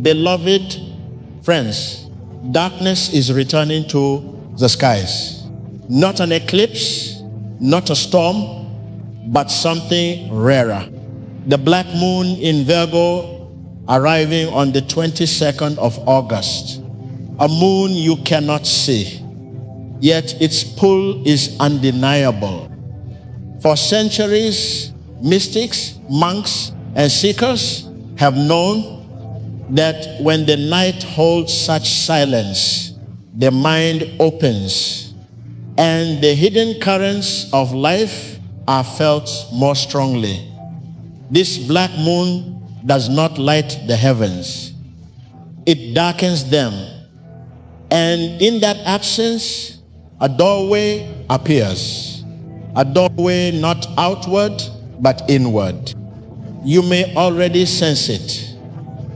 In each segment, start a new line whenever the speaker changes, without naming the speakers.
Beloved friends, darkness is returning to the skies. Not an eclipse, not a storm, but something rarer. The black moon in Virgo arriving on the 22nd of August. A moon you cannot see, yet its pull is undeniable. For centuries, mystics, monks, and seekers have known that when the night holds such silence, the mind opens and the hidden currents of life are felt more strongly. This black moon does not light the heavens. It darkens them. And in that absence, a doorway appears. A doorway not outward, but inward. You may already sense it.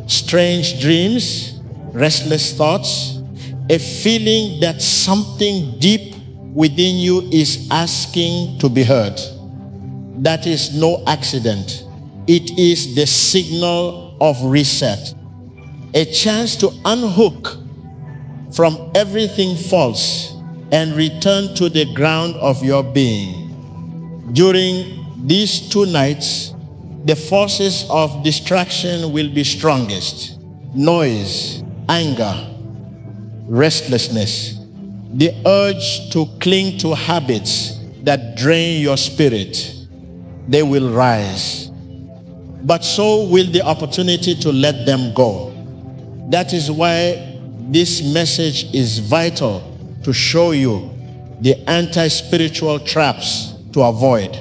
Strange dreams, restless thoughts, a feeling that something deep within you is asking to be heard. That is no accident. It is the signal of reset. A chance to unhook from everything false and return to the ground of your being. During these 2 nights, the forces of distraction will be strongest. Noise, anger, restlessness, the urge to cling to habits that drain your spirit, they will rise. But so will the opportunity to let them go. That is why this message is vital to show you the anti-spiritual traps to avoid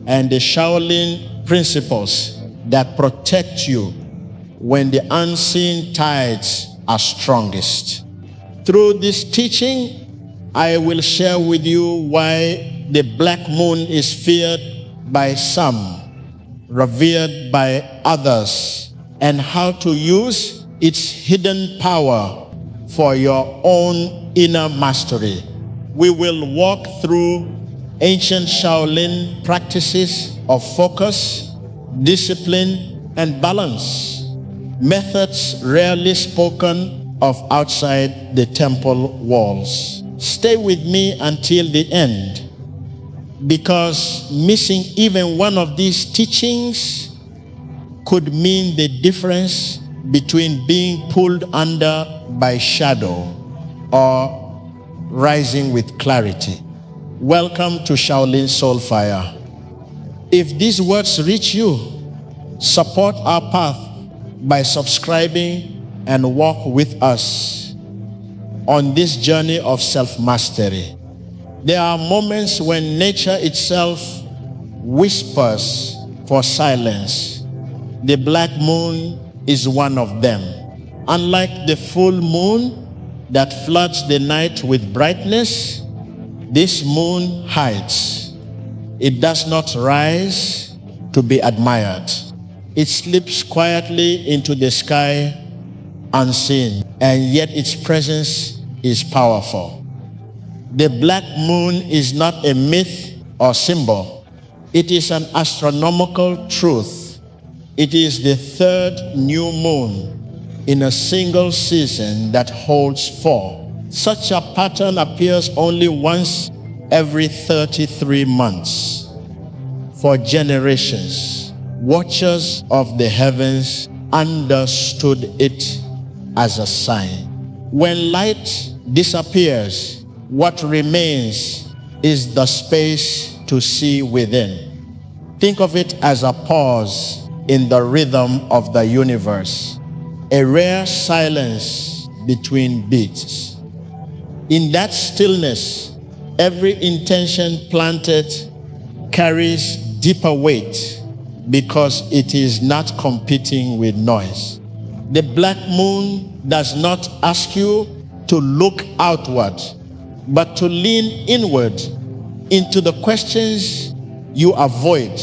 and the Shaolin principles that protect you when the unseen tides are strongest. Through this teaching, I will share with you why the black moon is feared by some, revered by others, and how to use its hidden power for your own inner mastery. We will walk through ancient Shaolin practices of focus, discipline, and balance, methods rarely spoken of outside the temple walls. Stay with me until the end, because missing even one of these teachings could mean the difference between being pulled under by shadow or rising with clarity. Welcome to Shaolin Soulfire. If these words reach you, support our path by subscribing and walk with us on this journey of self-mastery. There are moments when nature itself whispers for silence. The black moon is one of them. Unlike the full moon that floods the night with brightness, this moon hides. It does not rise to be admired. It slips quietly into the sky unseen, and yet its presence is powerful. The black moon is not a myth or symbol. It is an astronomical truth. It is the 3rd new moon in a single season that holds 4. Such a pattern appears only once every 33 months. For generations, watchers of the heavens understood it as a sign. When light disappears, what remains is the space to see within. Think of it as a pause in the rhythm of the universe, a rare silence between beats. In that stillness, every intention planted carries deeper weight because it is not competing with noise. The black moon does not ask you to look outward, but to lean inward into the questions you avoid,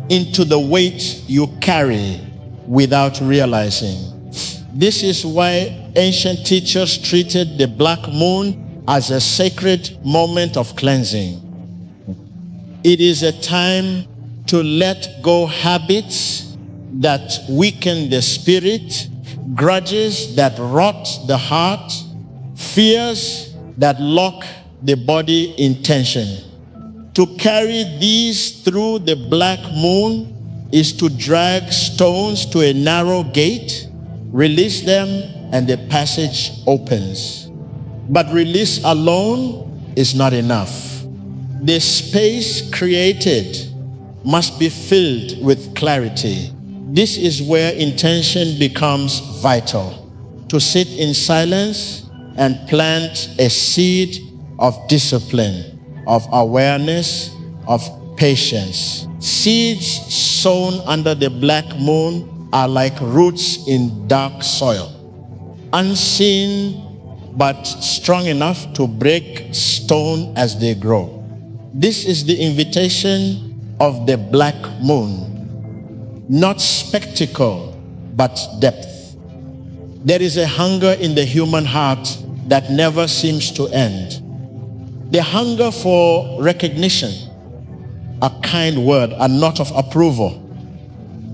into the weight you carry without realizing. This is why ancient teachers treated the black moon as a sacred moment of cleansing. It is a time to let go habits that weaken the spirit grudges that rot the heart, fears that lock the body in tension. To carry these through the black moon is to drag stones to a narrow gate, release them, and the passage opens. But release alone is not enough. The space created must be filled with clarity. This is where intention becomes vital. To sit in silence and plant a seed of discipline, of awareness, of patience. Seeds sown under the black moon are like roots in dark soil, unseen but strong enough to break stone as they grow. This is the invitation of the black moon. Not spectacle, but depth. There is a hunger in the human heart that never seems to end. The hunger for recognition, a kind word, a nod of approval,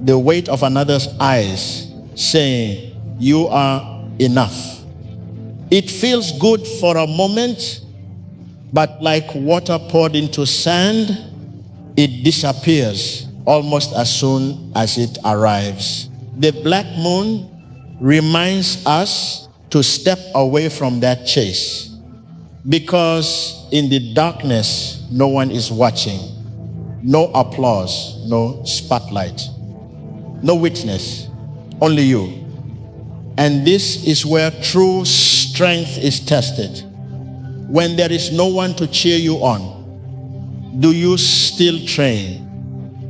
the weight of another's eyes saying, "You are enough." It feels good for a moment, but like water poured into sand, it disappears almost as soon as it arrives. The black moon reminds us to step away from that chase, because in the darkness, no one is watching. No applause, no spotlight, no witness, only you. And this is where true strength is tested. When there is no one to cheer you on, do you still train?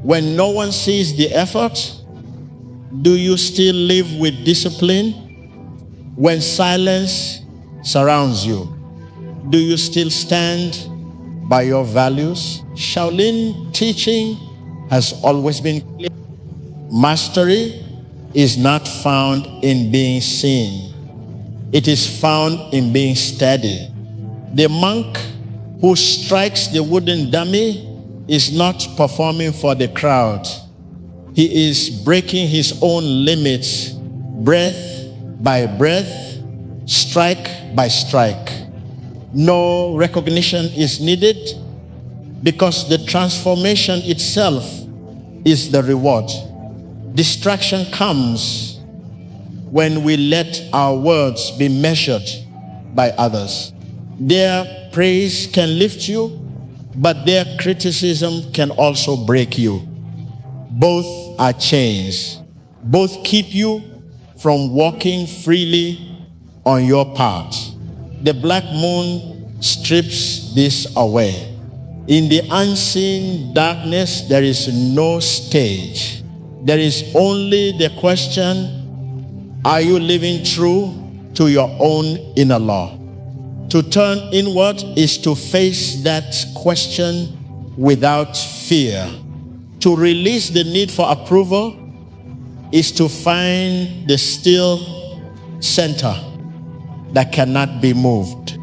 When no one sees the effort, do you still live with discipline? When silence surrounds you, do you still stand by your values? Shaolin teaching has always been clear. Mastery is not found in being seen. It is found in being steady. The monk who strikes the wooden dummy is not performing for the crowd. He is breaking his own limits, breath by breath, strike by strike. No recognition is needed, because the transformation itself is the reward. Distraction comes when we let our words be measured by others. Their praise can lift you, but their criticism can also break you. Both are chains. Both keep you from walking freely on your path. The black moon strips this away. In the unseen darkness, there is no stage. There is only the question, are you living true to your own inner law? To turn inward is to face that question without fear. To release the need for approval is to find the still center that cannot be moved.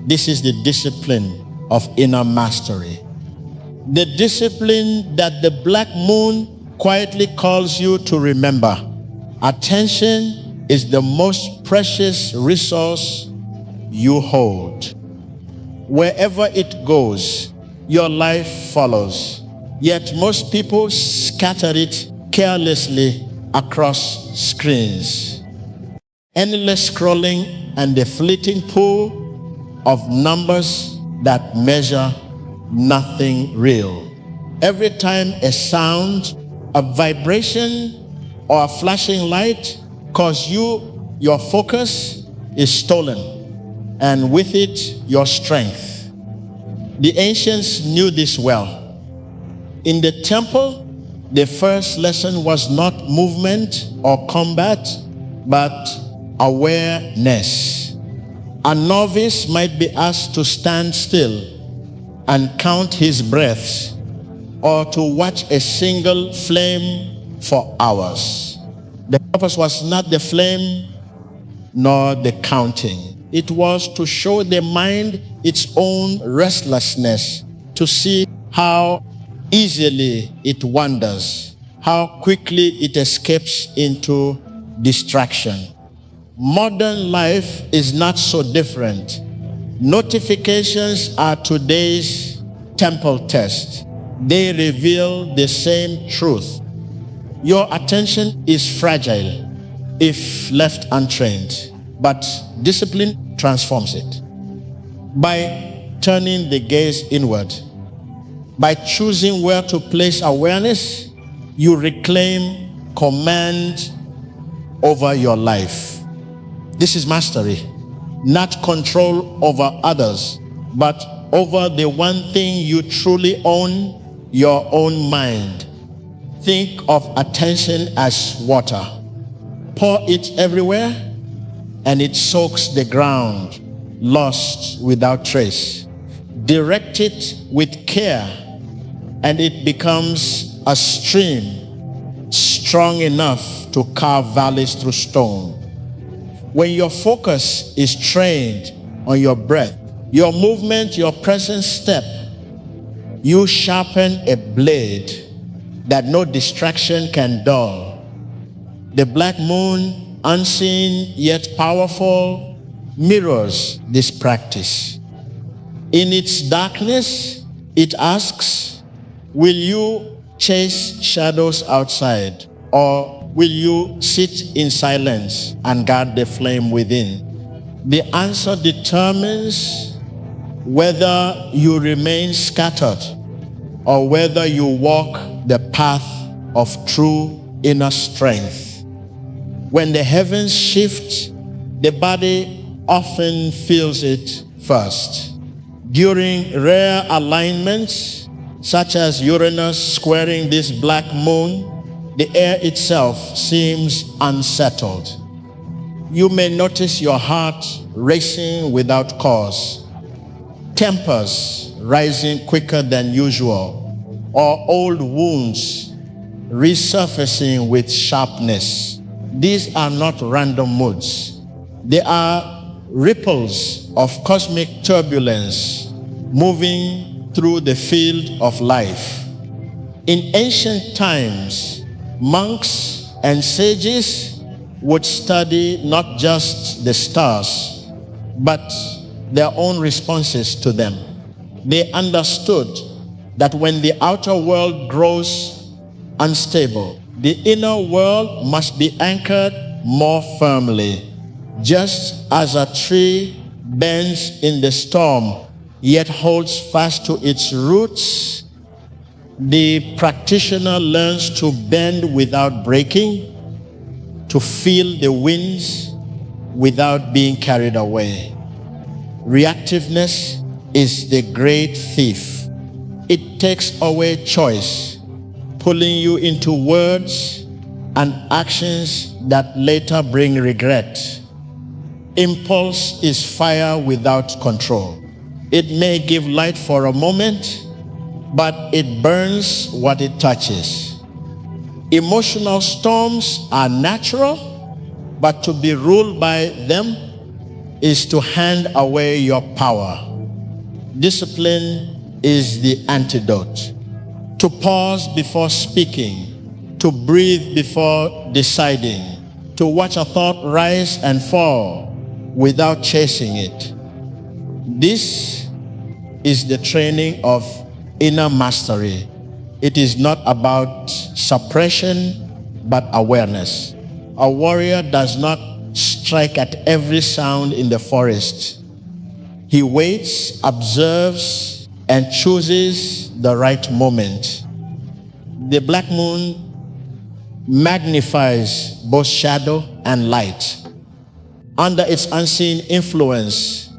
This is the discipline of inner mastery. The discipline that the black moon quietly calls you to remember. Attention is the most precious resource you hold. Wherever it goes, your life follows. Yet most people scatter it carelessly across screens. Endless scrolling and the fleeting pull of numbers that measure nothing real. Every time a sound, a vibration, or a flashing light cause your focus is stolen, and with it, your strength. The ancients knew this well. In the temple, the first lesson was not movement or combat, but awareness. A novice might be asked to stand still and count his breaths, or to watch a single flame for hours. The purpose was not the flame nor the counting. It was to show the mind its own restlessness, to see how easily it wanders, how quickly it escapes into distraction. Modern life is not so different. Notifications are today's temple test. They reveal the same truth. Your attention is fragile if left untrained, but discipline transforms it. By turning the gaze inward, by choosing where to place awareness, you reclaim command over your life. This is mastery, not control over others, but over the one thing you truly own, your own mind. Think of attention as water. Pour it everywhere, and it soaks the ground, lost without trace. Direct it with care, and it becomes a stream strong enough to carve valleys through stone. When your focus is trained on your breath, your movement, your present step, you sharpen a blade that no distraction can dull. The black moon, unseen yet powerful, mirrors this practice. In its darkness, it asks, will you chase shadows outside, or will you sit in silence and guard the flame within? The answer determines whether you remain scattered or whether you walk the path of true inner strength. When the heavens shift, the body often feels it first. During rare alignments, such as Uranus squaring this black moon, the air itself seems unsettled. You may notice your heart racing without cause, tempers rising quicker than usual, or old wounds resurfacing with sharpness. These are not random moods. They are ripples of cosmic turbulence moving through the field of life. In ancient times, monks and sages would study not just the stars, but their own responses to them. They understood that when the outer world grows unstable, the inner world must be anchored more firmly. Just as a tree bends in the storm, yet holds fast to its roots, the practitioner learns to bend without breaking, to feel the winds without being carried away. Reactiveness is the great thief. It takes away choice, pulling you into words and actions that later bring regret. Impulse is fire without control. It may give light for a moment, but it burns what it touches. Emotional storms are natural, but to be ruled by them is to hand away your power. Discipline is the antidote. To pause before speaking, to breathe before deciding, to watch a thought rise and fall without chasing it. This is the training of inner mastery. It is not about suppression, but awareness. A warrior does not strike at every sound in the forest. He waits, observes, and chooses the right moment. The black moon magnifies both shadow and light. Under its unseen influence,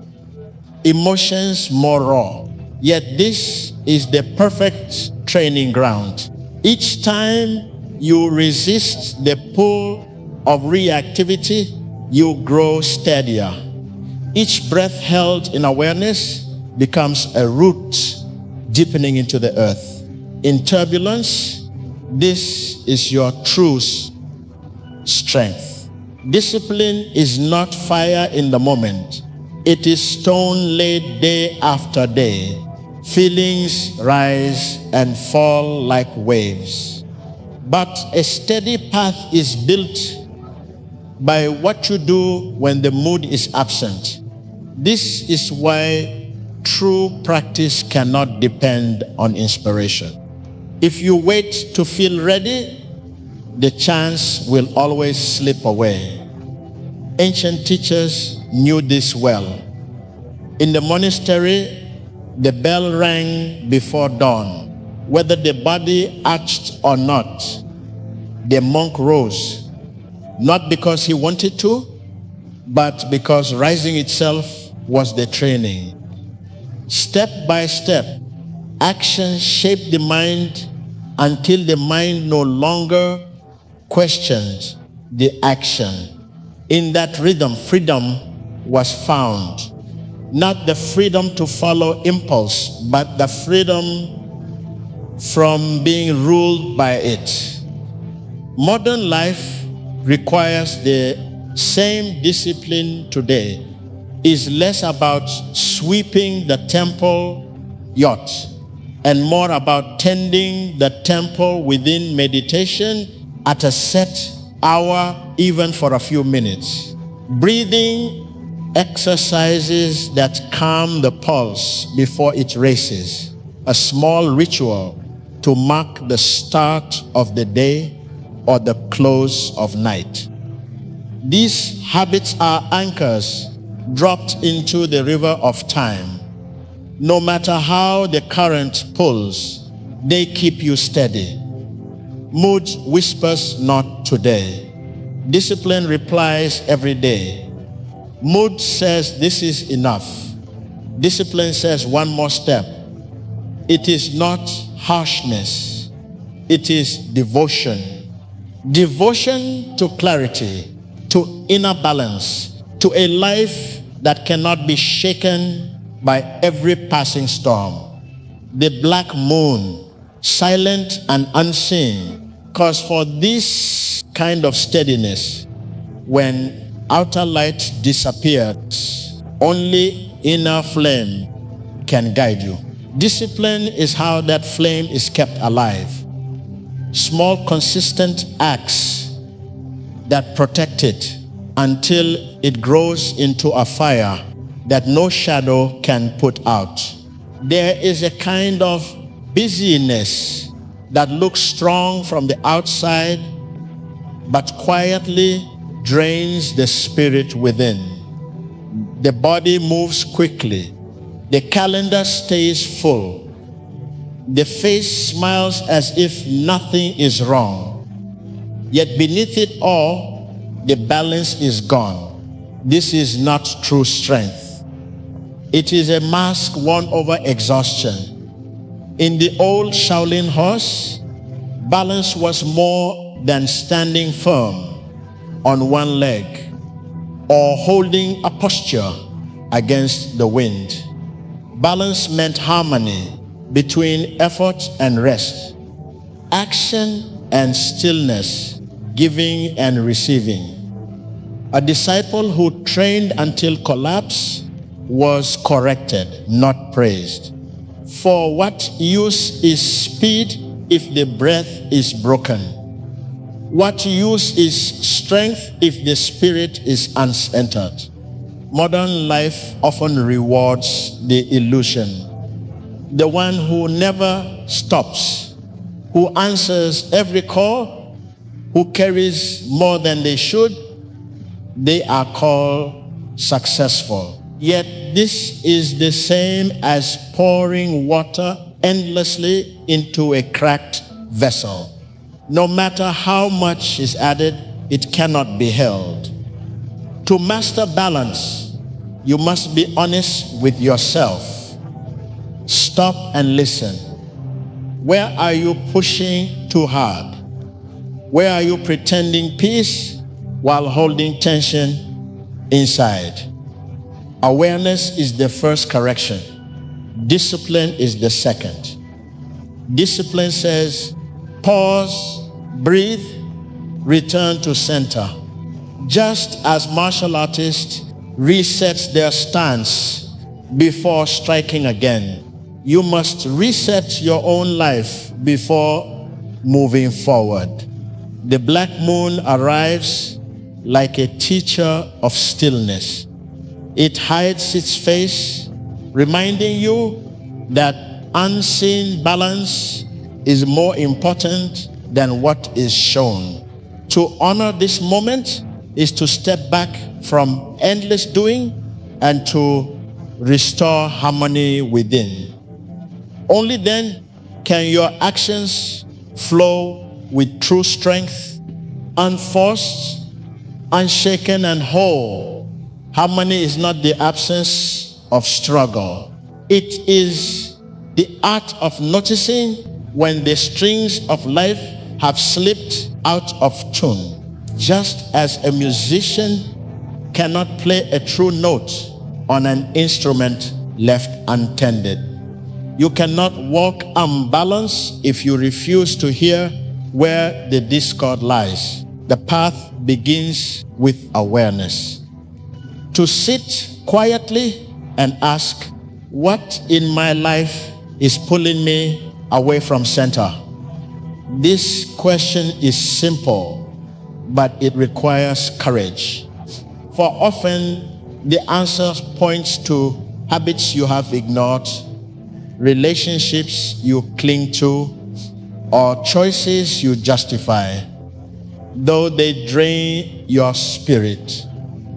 emotions more raw. Yet this is the perfect training ground. Each time you resist the pull of reactivity, you grow steadier. Each breath held in awareness becomes a root deepening into the earth. In turbulence, this is your true strength. Discipline is not fire in the moment. It is stone laid day after day. Feelings rise and fall like waves. But a steady path is built by what you do when the mood is absent. This is why true practice cannot depend on inspiration. If you wait to feel ready, the chance will always slip away. Ancient teachers knew this well. In the monastery, the bell rang before dawn. Whether the body ached or not, the monk rose, not because he wanted to, but because rising itself was the training. Step by step, action shaped the mind until the mind no longer questions the action. In that rhythm, freedom was found. Not the freedom to follow impulse, but the freedom from being ruled by it. Modern life requires the same discipline today. Is less about sweeping the temple yacht and more about tending the temple within meditation at a set hour, even for a few minutes. Breathing exercises that calm the pulse before it races. A small ritual to mark the start of the day or the close of night. These habits are anchors dropped into the river of time. No matter how the current pulls, they keep you steady. Mood whispers not today. Discipline replies every day. Mood says this is enough. Discipline says one more step. It is not harshness. It is devotion. Devotion to clarity, to inner balance, to a life that cannot be shaken by every passing storm. The black moon, silent and unseen, calls for this kind of steadiness. When outer light disappears, only inner flame can guide you. Discipline is how that flame is kept alive. Small, consistent acts that protect it until it grows into a fire that no shadow can put out. There is a kind of busyness that looks strong from the outside, but quietly drains the spirit within. The body moves quickly. The calendar stays full. The face smiles as if nothing is wrong. Yet beneath it all, the balance is gone. This is not true strength. It is a mask worn over exhaustion. In the old Shaolin horse, balance was more than standing firm on one leg or holding a posture against the wind. Balance meant harmony between effort and rest, action and stillness, giving and receiving. A disciple who trained until collapse was corrected, not praised. For what use is speed if the breath is broken? What use is strength if the spirit is uncentered? Modern life often rewards the illusion. The one who never stops, who answers every call, who carries more than they should, they are called successful. Yet this is the same as pouring water endlessly into a cracked vessel. No matter how much is added, it cannot be held. To master balance, you must be honest with yourself. Stop and listen. Where are you pushing too hard? Where are you pretending peace while holding tension inside? Awareness is the first correction. Discipline is the second. Discipline says, pause, breathe, return to center. Just as martial artists resets their stance before striking again, you must reset your own life before moving forward. The black moon arrives like a teacher of stillness. It hides its face, reminding you that unseen balance is more important than what is shown. To honor this moment is to step back from endless doing and to restore harmony within. Only then can your actions flow with true strength, unforced, unshaken, and whole. Harmony is not the absence of struggle. It is the art of noticing when the strings of life have slipped out of tune. Just as a musician cannot play a true note on an instrument left untended. You cannot walk unbalanced if you refuse to hear where the discord lies. The path begins with awareness. To sit quietly and ask, what in my life is pulling me away from center? This question is simple, but it requires courage. For often, the answer points to habits you have ignored, relationships you cling to, or choices you justify, though they drain your spirit.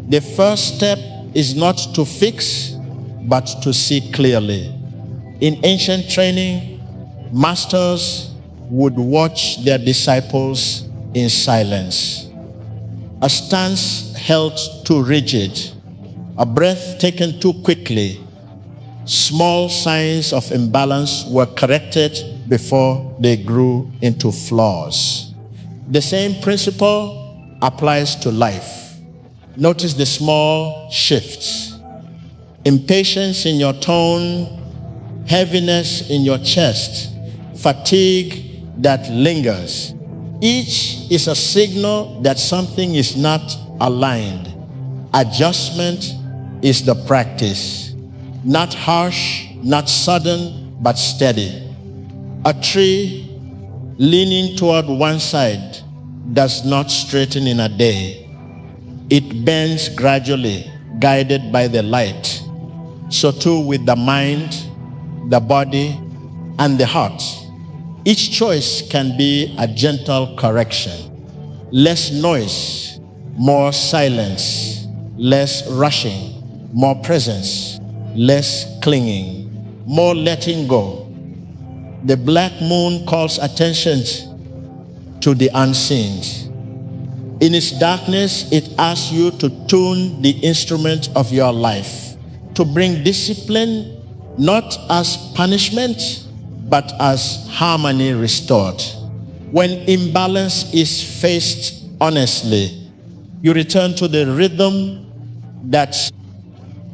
The first step is not to fix, but to see clearly. In ancient training, masters would watch their disciples in silence. A stance held too rigid, a breath taken too quickly. Small signs of imbalance were corrected before they grew into flaws. The same principle applies to life. Notice the small shifts. Impatience in your tone, heaviness in your chest, fatigue that lingers. Each is a signal that something is not aligned. Adjustment is the practice. Not harsh, not sudden, but steady. A tree leaning toward one side does not straighten in a day. It bends gradually, guided by the light. So too with the mind, the body, and the heart. Each choice can be a gentle correction. Less noise, more silence. Less rushing, more presence. Less clinging, more letting go. The black moon calls attention to the unseen. In its darkness, it asks you to tune the instrument of your life, to bring discipline not as punishment, but as harmony restored. When imbalance is faced honestly, you return to the rhythm that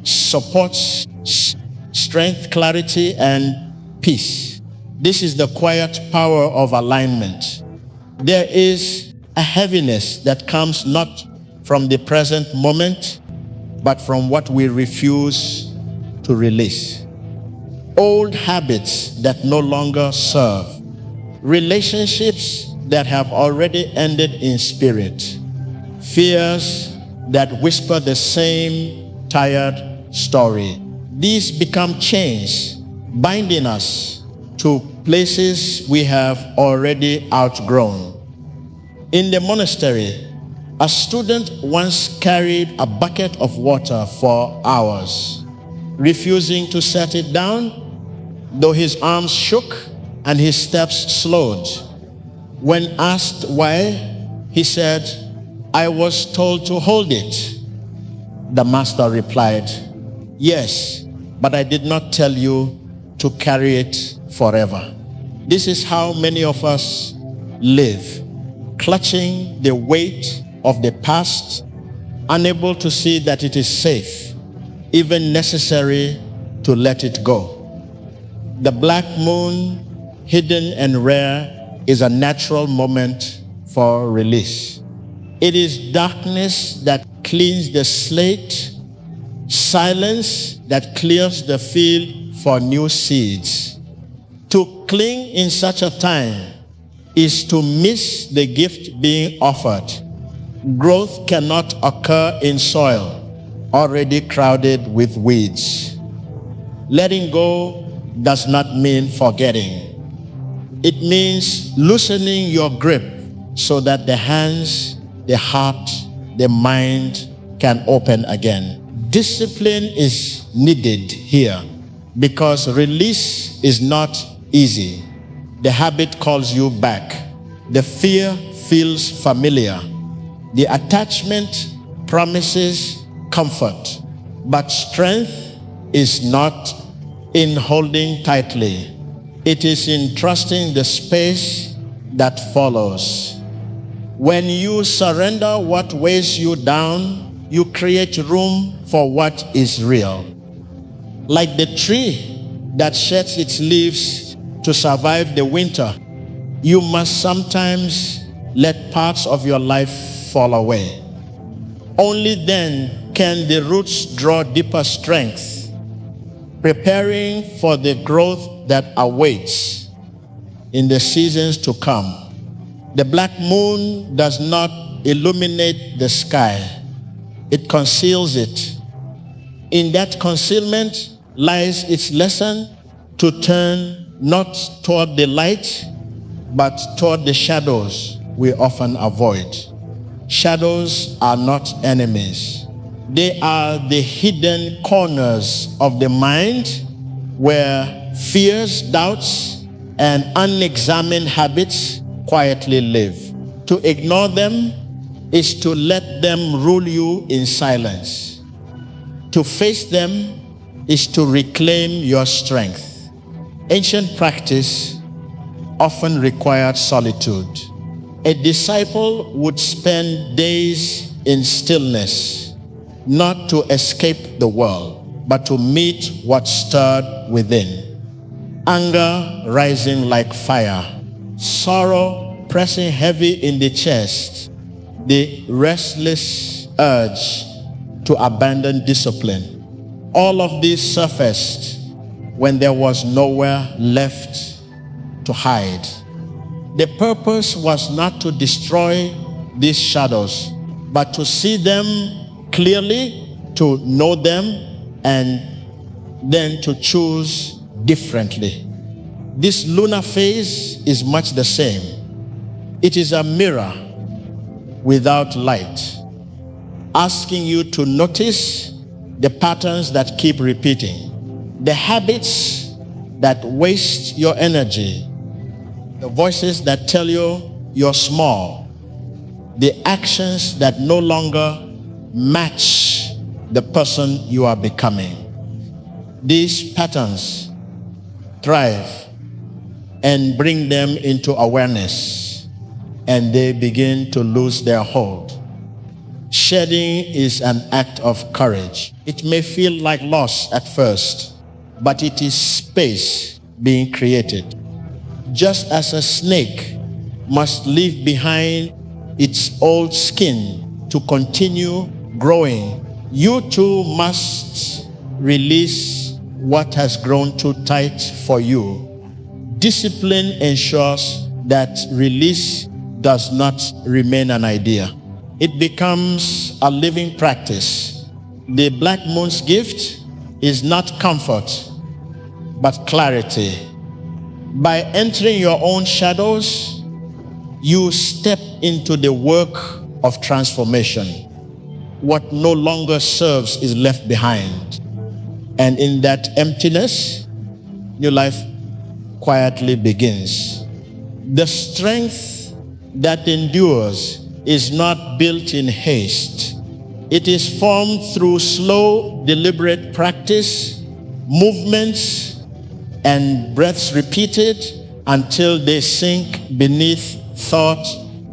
supports strength, clarity, and peace. This is the quiet power of alignment. There is a heaviness that comes not from the present moment, but from what we refuse to release. Old habits that no longer serve. Relationships that have already ended in spirit. Fears that whisper the same tired story. These become chains, binding us to places we have already outgrown. In the monastery, a student once carried a bucket of water for hours, refusing to set it down, though his arms shook and his steps slowed. When asked why, he said, "I was told to hold it." The master replied, "Yes, but I did not tell you to carry it forever." This is how many of us live, clutching the weight of the past, unable to see that it is safe, even necessary to let it go. The black moon, hidden and rare, is a natural moment for release. It is darkness that cleans the slate, silence that clears the field for new seeds. To cling in such a time is to miss the gift being offered. Growth cannot occur in soil already crowded with weeds. Letting go does not mean forgetting. It means loosening your grip so that the hands, the heart, the mind can open again. Discipline is needed here because release is not easy. The habit calls you back. The fear feels familiar. The attachment promises comfort, but strength is not in holding tightly. It is in trusting the space that follows. When you surrender what weighs you down, you create room for what is real. Like the tree that sheds its leaves to survive the winter, you must sometimes let parts of your life fall away. Only then can the roots draw deeper strength, preparing for the growth that awaits in the seasons to come. The black moon does not illuminate the sky. It conceals it. In that concealment lies its lesson to turn not toward the light, but toward the shadows we often avoid. Shadows are not enemies. They are the hidden corners of the mind where fears, doubts, and unexamined habits quietly live. To ignore them is to let them rule you in silence. To face them is to reclaim your strength. Ancient practice often required solitude. A disciple would spend days in stillness, not to escape the world, but to meet what stirred within. Anger rising like fire, sorrow pressing heavy in the chest, the restless urge to abandon discipline. All of these surfaced when there was nowhere left to hide. The purpose was not to destroy these shadows, but to see them clearly, to know them, and then to choose differently. This lunar phase is much the same. It is a mirror without light, asking you to notice the patterns that keep repeating, the habits that waste your energy, the voices that tell you you're small, the actions that no longer match the person you are becoming. These patterns thrive and bring them into awareness, and they begin to lose their hold. Shedding is an act of courage. It may feel like loss at first, but it is space being created. Just as a snake must leave behind its old skin to continue growing, you too must release what has grown too tight for you. Discipline ensures that release does not remain an idea. It becomes a living practice. The black moon's gift is not comfort, but clarity. By entering your own shadows, you step into the work of transformation. What no longer serves is left behind. And in that emptiness, new life quietly begins. The strength that endures is not built in haste. It is formed through slow, deliberate practice, movements, and breaths repeated until they sink beneath thought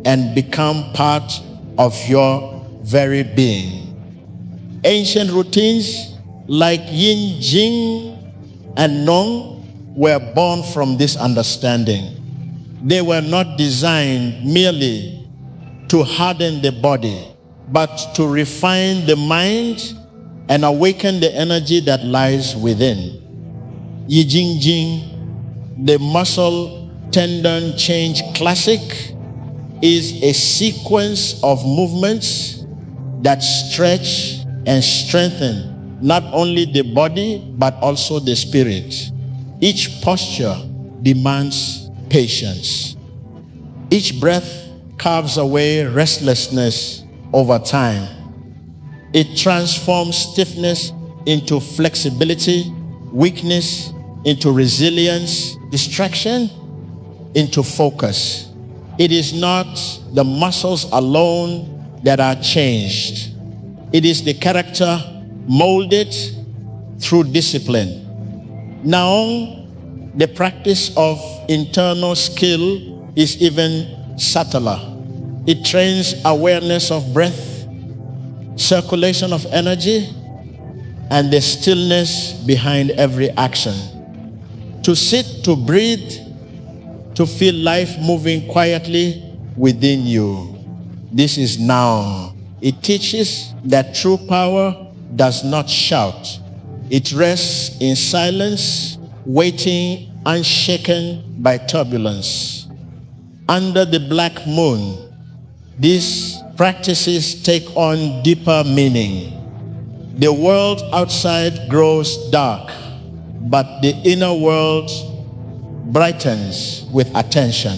and become part of your very being. Ancient routines like Yin, Jing, and Nong were born from this understanding. They were not designed merely to harden the body, but to refine the mind and awaken the energy that lies within. Yi Jing Jing, the muscle tendon change classic, is a sequence of movements that stretch and strengthen not only the body but also the spirit. Each posture demands patience. Each breath carves away restlessness over time. It transforms stiffness into flexibility, weakness into resilience, distraction into focus. It is not the muscles alone that are changed. It is the character molded through discipline. Now, the practice of internal skill is even subtler. It trains awareness of breath, circulation of energy, and the stillness behind every action. To sit, to breathe, to feel life moving quietly within you. This is now. It teaches that true power does not shout. It rests in silence, waiting unshaken by turbulence. Under the black moon, these practices take on deeper meaning. The world outside grows dark, but the inner world brightens with attention.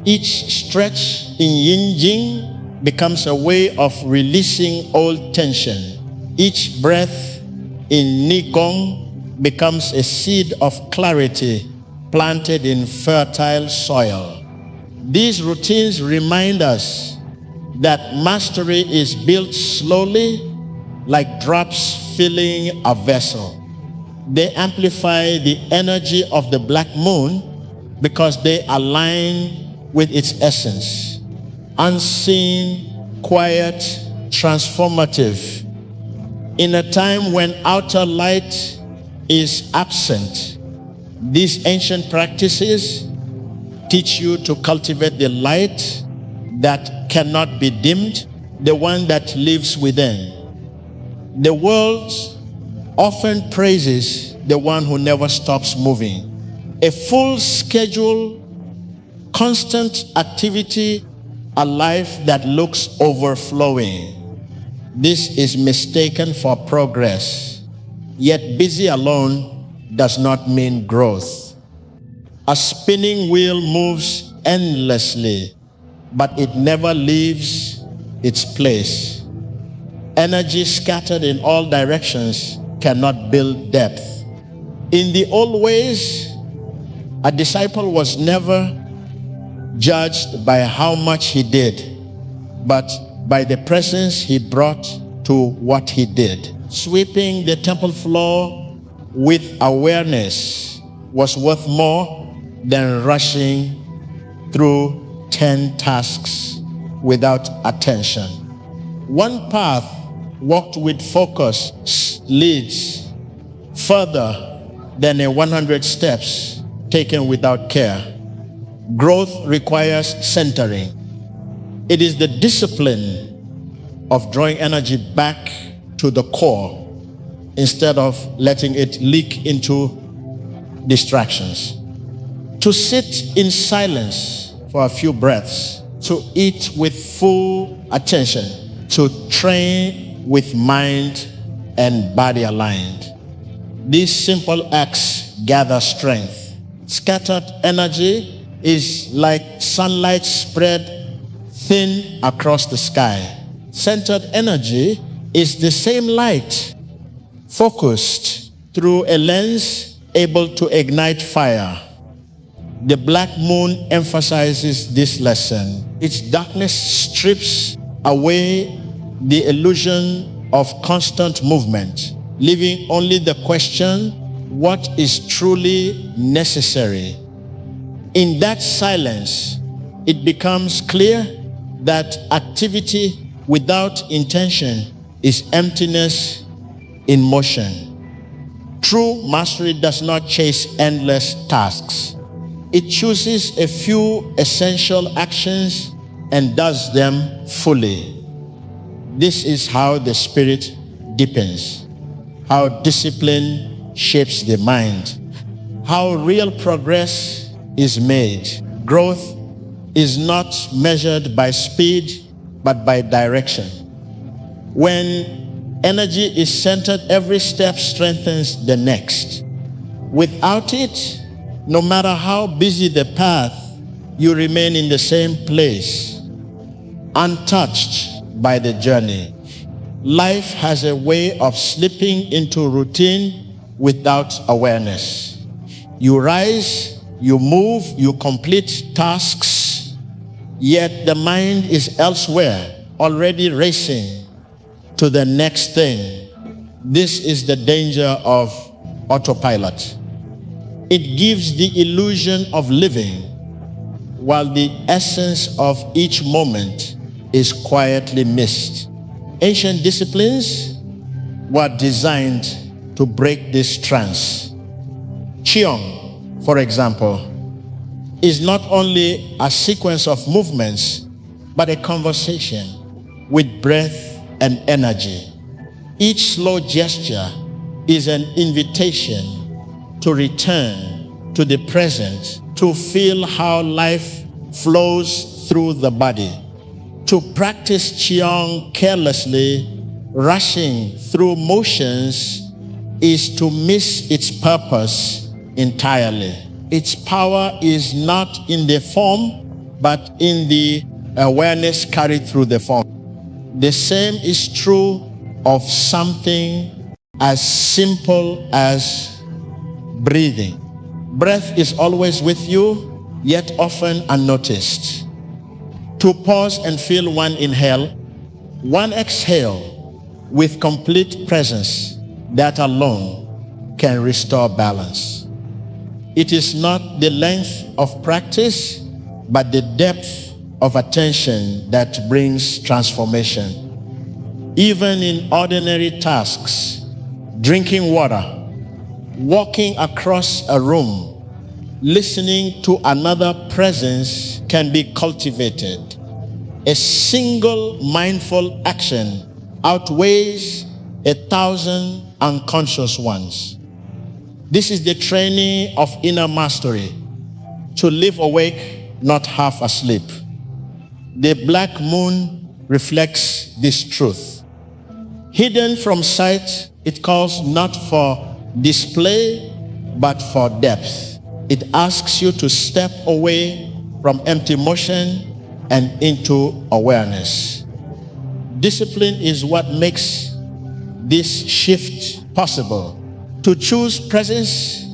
Each stretch in Yin Jing becomes a way of releasing old tension. Each breath in Ni Gong becomes a seed of clarity planted in fertile soil. These routines remind us that mastery is built slowly, like drops filling a vessel. They amplify the energy of the black moon because they align with its essence. Unseen, quiet, transformative. In a time when outer light is absent, these ancient practices teach you to cultivate the light that cannot be dimmed, the one that lives within. The world often praises the one who never stops moving. A full schedule, constant activity, a life that looks overflowing. This is mistaken for progress. Yet busy alone does not mean growth. A spinning wheel moves endlessly, but it never leaves its place. Energy scattered in all directions cannot build depth. In the old ways, a disciple was never judged by how much he did, but by the presence he brought to what he did. Sweeping the temple floor with awareness was worth more than rushing through 10 tasks without attention. One path walked with focus leads further than 100 steps taken without care. Growth requires centering. It is the discipline of drawing energy back to the core instead of letting it leak into distractions. To sit in silence for a few breaths, to eat with full attention, to train with mind and body aligned. These simple acts gather strength. Scattered energy is like sunlight spread thin across the sky. Centered energy is the same light, focused through a lens able to ignite fire. The black moon emphasizes this lesson. Its darkness strips away the illusion of constant movement, leaving only the question, what is truly necessary? In that silence, it becomes clear that activity without intention is emptiness in motion. True mastery does not chase endless tasks. It chooses a few essential actions and does them fully. This is how the spirit deepens, how discipline shapes the mind, how real progress is made. Growth is not measured by speed, but by direction. When energy is centered, every step strengthens the next. Without it, no matter how busy the path, you remain in the same place, untouched by the journey. Life has a way of slipping into routine without awareness. You rise, you move, you complete tasks, yet the mind is elsewhere, already racing to the next thing. This is the danger of autopilot. It gives the illusion of living, while the essence of each moment is quietly missed. Ancient disciplines were designed to break this trance. Qigong, for example, is not only a sequence of movements, but a conversation with breath and energy. Each slow gesture is an invitation to return to the present, to feel how life flows through the body. To practice Qigong carelessly, rushing through motions, is to miss its purpose entirely. Its power is not in the form, but in the awareness carried through the form. The same is true of something as simple as breathing. Breath is always with you, yet often unnoticed. To pause and feel one inhale, one exhale with complete presence, that alone can restore balance. It is not the length of practice, but the depth of attention that brings transformation. Even in ordinary tasks, drinking water, walking across a room, listening to another presence can be cultivated. A single mindful action outweighs 1,000 unconscious ones. This is the training of inner mastery, to live awake, not half asleep. The black moon reflects this truth. Hidden from sight, it calls not for display, but for depth. It asks you to step away from empty motion and into awareness. Discipline is what makes this shift possible. To choose presence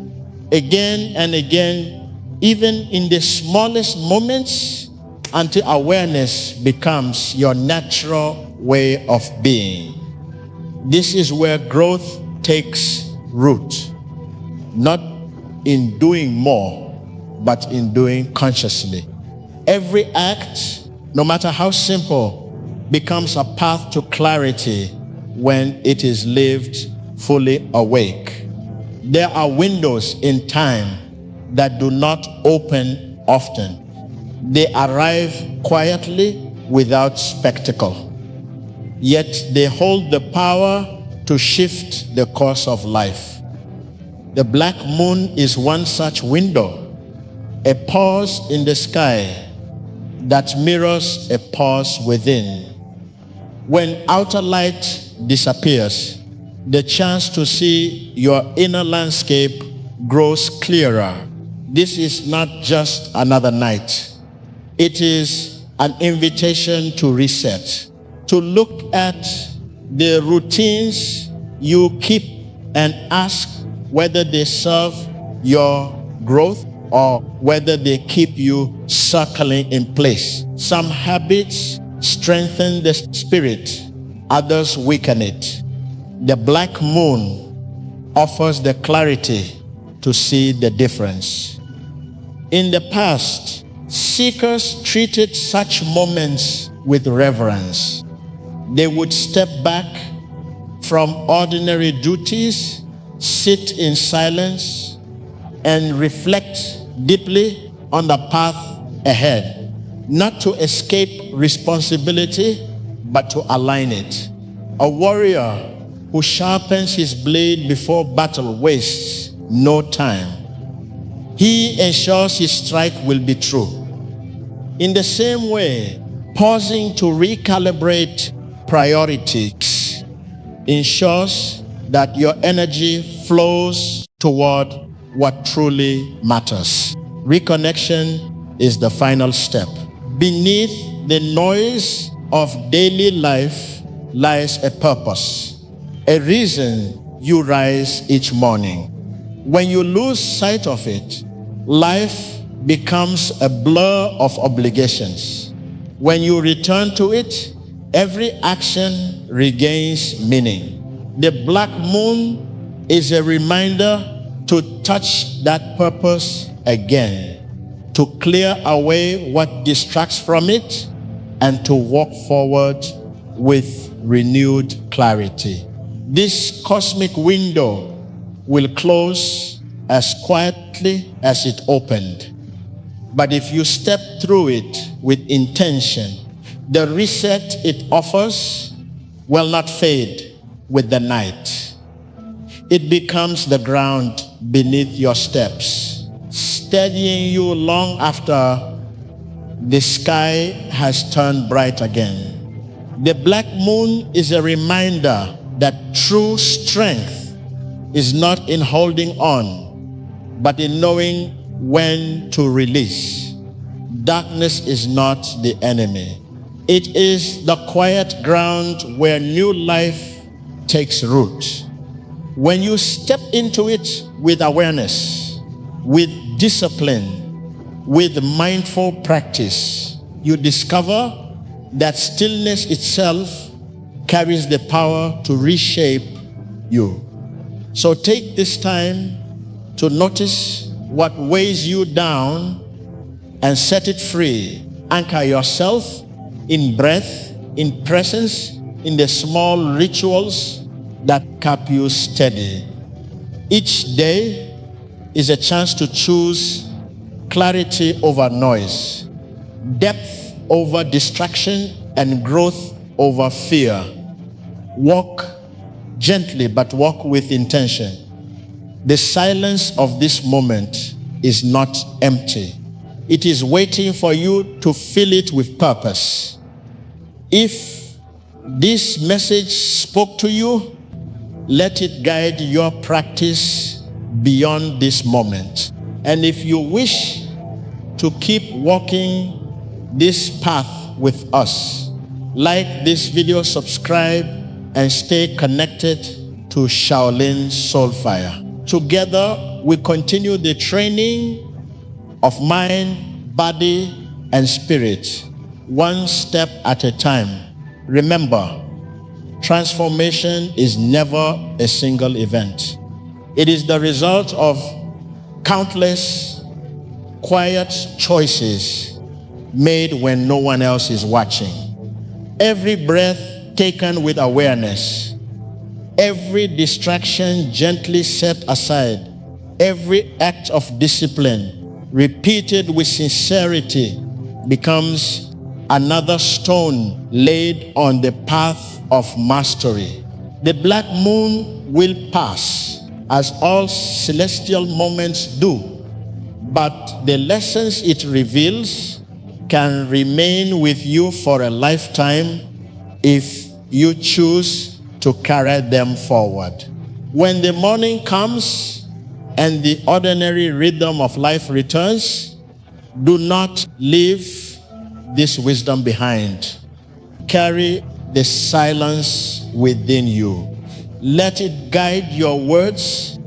again and again, even in the smallest moments, until awareness becomes your natural way of being. This is where growth takes root, not in doing more, but in doing consciously. Every act, no matter how simple, becomes a path to clarity when it is lived fully awake. There are windows in time that do not open often. They arrive quietly without spectacle, yet they hold the power to shift the course of life. The black moon is one such window, a pause in the sky that mirrors a pause within. When outer light disappears, the chance to see your inner landscape grows clearer. This is not just another night. It is an invitation to reset, to look at the routines you keep and ask whether they serve your growth or whether they keep you circling in place. Some habits strengthen the spirit, others weaken it. The black moon offers the clarity to see the difference. In the past, seekers treated such moments with reverence. They would step back from ordinary duties, sit in silence, and reflect deeply on the path ahead, not to escape responsibility, but to align it. A warrior who sharpens his blade before battle wastes no time. He ensures his strike will be true. In the same way, pausing to recalibrate priorities ensures that your energy flows toward what truly matters. Reconnection is the final step. Beneath the noise of daily life lies a purpose, a reason you rise each morning. When you lose sight of it, life becomes a blur of obligations. When you return to it, every action regains meaning. The black moon is a reminder to touch that purpose again, to clear away what distracts from it, and to walk forward with renewed clarity. This cosmic window will close as quietly as it opened. But if you step through it with intention, the reset it offers will not fade with the night. It becomes the ground beneath your steps, steadying you long after the sky has turned bright again. The black moon is a reminder that true strength is not in holding on, but in knowing when to release. Darkness is not the enemy. It is the quiet ground where new life takes root. When you step into it with awareness, with discipline, with mindful practice, you discover that stillness itself carries the power to reshape you. So take this time to notice what weighs you down and set it free. Anchor yourself in breath, in presence, in the small rituals that keep you steady. Each day is a chance to choose clarity over noise, depth over distraction, and growth over fear. Walk gently, but walk with intention. The silence of this moment is not empty. It is waiting for you to fill it with purpose. If this message spoke to you, let it guide your practice beyond this moment. And if you wish to keep walking this path with us, like this video, subscribe, and stay connected to Shaolin Soulfire. Together, we continue the training of mind, body, and spirit, one step at a time. Remember, transformation is never a single event. It is the result of countless quiet choices made when no one else is watching. Every breath taken with awareness, every distraction gently set aside, every act of discipline repeated with sincerity becomes another stone laid on the path of mastery. The black moon will pass, as all celestial moments do, but the lessons it reveals can remain with you for a lifetime if you choose to carry them forward. When the morning comes and the ordinary rhythm of life returns, do not leave this wisdom behind. Carry the silence within you. Let it guide your words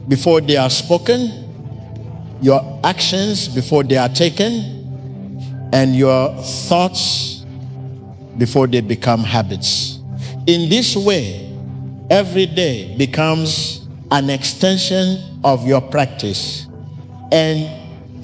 before they are spoken, your actions before they are taken, and your thoughts before they become habits. In this way, every day becomes an extension of your practice, and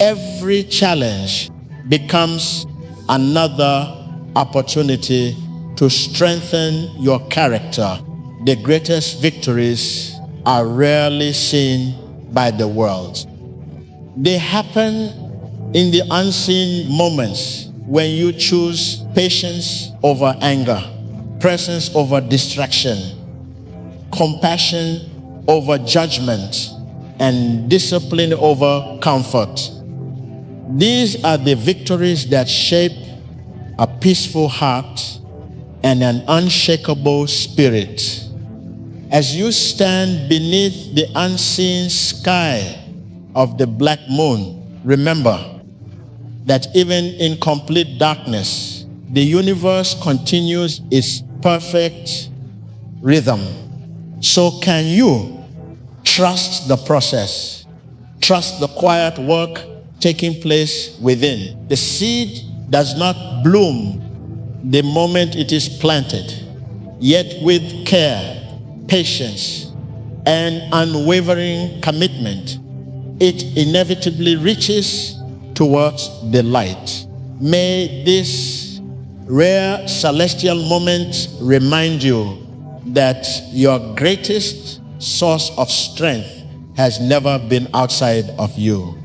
every challenge becomes another opportunity to strengthen your character. The greatest victories are rarely seen by the world. They happen in the unseen moments when you choose patience over anger, presence over distraction, compassion over judgment, and discipline over comfort. These are the victories that shape a peaceful heart and an unshakable spirit. As you stand beneath the unseen sky of the black moon, remember that even in complete darkness, the universe continues its perfect rhythm. So can you trust the process? Trust the quiet work taking place within. The seed does not bloom the moment it is planted, yet with care, patience, and unwavering commitment, it inevitably reaches towards the light. May this rare celestial moment remind you that your greatest source of strength has never been outside of you.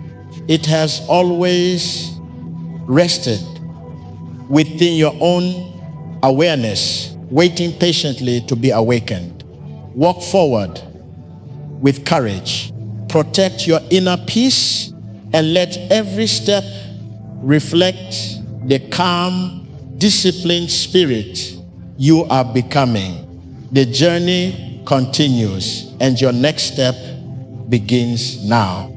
It has always rested within your own awareness, waiting patiently to be awakened. Walk forward with courage. Protect your inner peace and let every step reflect the calm, disciplined spirit you are becoming. The journey continues and your next step begins now.